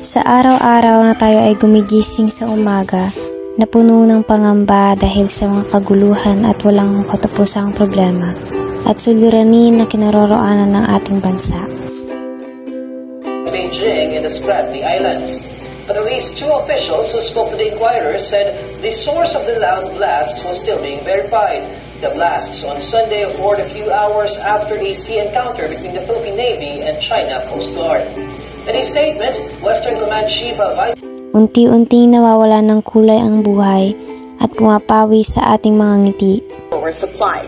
Sa araw-araw na tayo ay gumigising sa umaga na puno ng pangamba dahil sa mga kaguluhan at walang katapusang problema at suliranin na kinaroroonan ng ating bansa. Beijing in the Spratly Islands. But at least two officials who spoke to the Inquirer said the source of the loud blasts was still being verified. The blasts on Sunday occurred a few hours after a sea encounter between the Philippine Navy and China Coast Guard. In a statement, Western Command Chief Vice Unti-unting nawawala ng kulay ang buhay at pumapawi sa ating mga ngiti. Oversupply.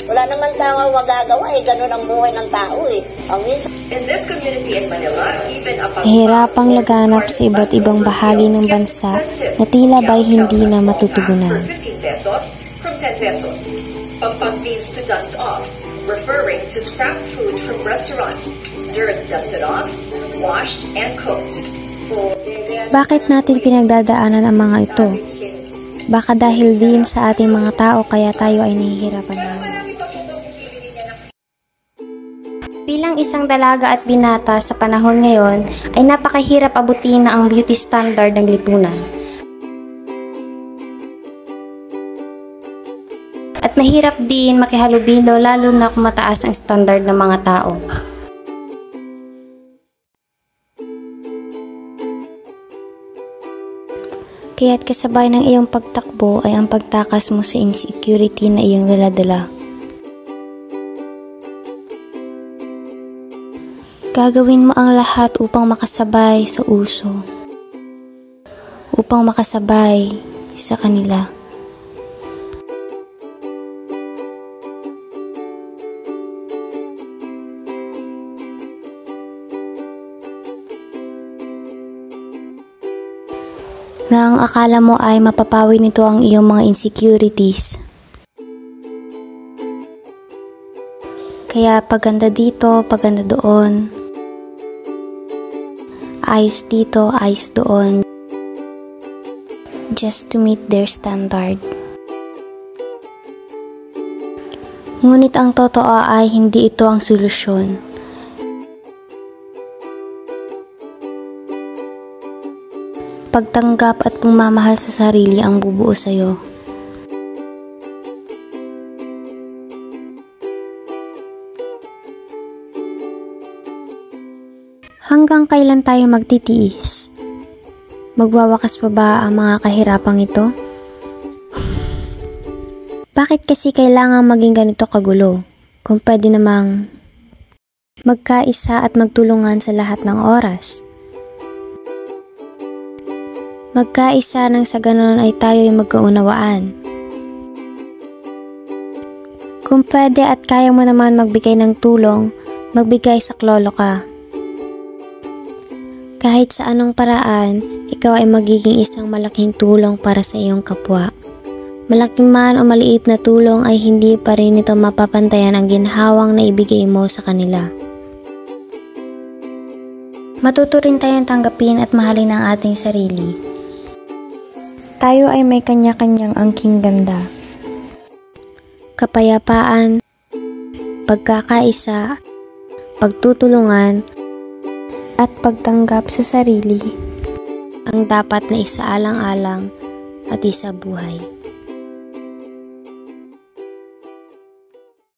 Wala naman tao magagawa ganun ang buhay ng tao In this community in Manila, even Hirapang laganap sa iba't ibang bahagi ng bansa na tila ba'y hindi na matutugunan. 15 pesos from 10 pesos. Pampang means to dust off, referring to scrapped food from restaurants. Dirt dusted off, washed, and cooked. Bakit natin pinagdadaanan ang mga ito? Baka dahil din sa ating mga tao kaya tayo ay nahihirapan naman. Bilang isang dalaga at binata sa panahon ngayon, ay napakahirap abutin na ang beauty standard ng lipunan. At mahirap din makihalubilo lalo na kung mataas ang standard ng mga tao. Kaya't kasabay ng iyong pagtakbo ay ang pagtakas mo sa insecurity na iyong daladala. Gagawin mo ang lahat upang makasabay sa uso. Upang makasabay sa kanila. Na ang akala mo ay mapapawi nito ang iyong mga insecurities. Kaya paganda dito, paganda doon. Ayos dito, ayos doon. Just to meet their standard. Ngunit ang totoo ay hindi ito ang solusyon. Pagtanggap at pagmamahal sa sarili ang bubuo sa'yo. Hanggang kailan tayo magtitiis? Magwawakas pa ba ang mga kahirapang ito? Bakit kasi kailangan maging ganito kagulo? Kung pwede namang magkaisa at magtulungan sa lahat ng oras. Magkaisa nang sa ganon ay tayo ay magkaunawaan. Kung pwede at kaya mo naman magbigay ng tulong, magbigay sa klolo ka. Kahit sa anong paraan, ikaw ay magiging isang malaking tulong para sa iyong kapwa. Malaking man o maliit na tulong ay hindi pa rin ito mapapantayan ang ginhawang na ibigay mo sa kanila. Matuto rin tayong tanggapin at mahalin ang ating sarili. Tayo ay may kanya-kanyang angking ganda. Kapayapaan, pagkakaisa, pagtutulungan, at pagtanggap sa sarili ang dapat na isaalang-alang at isabuhay.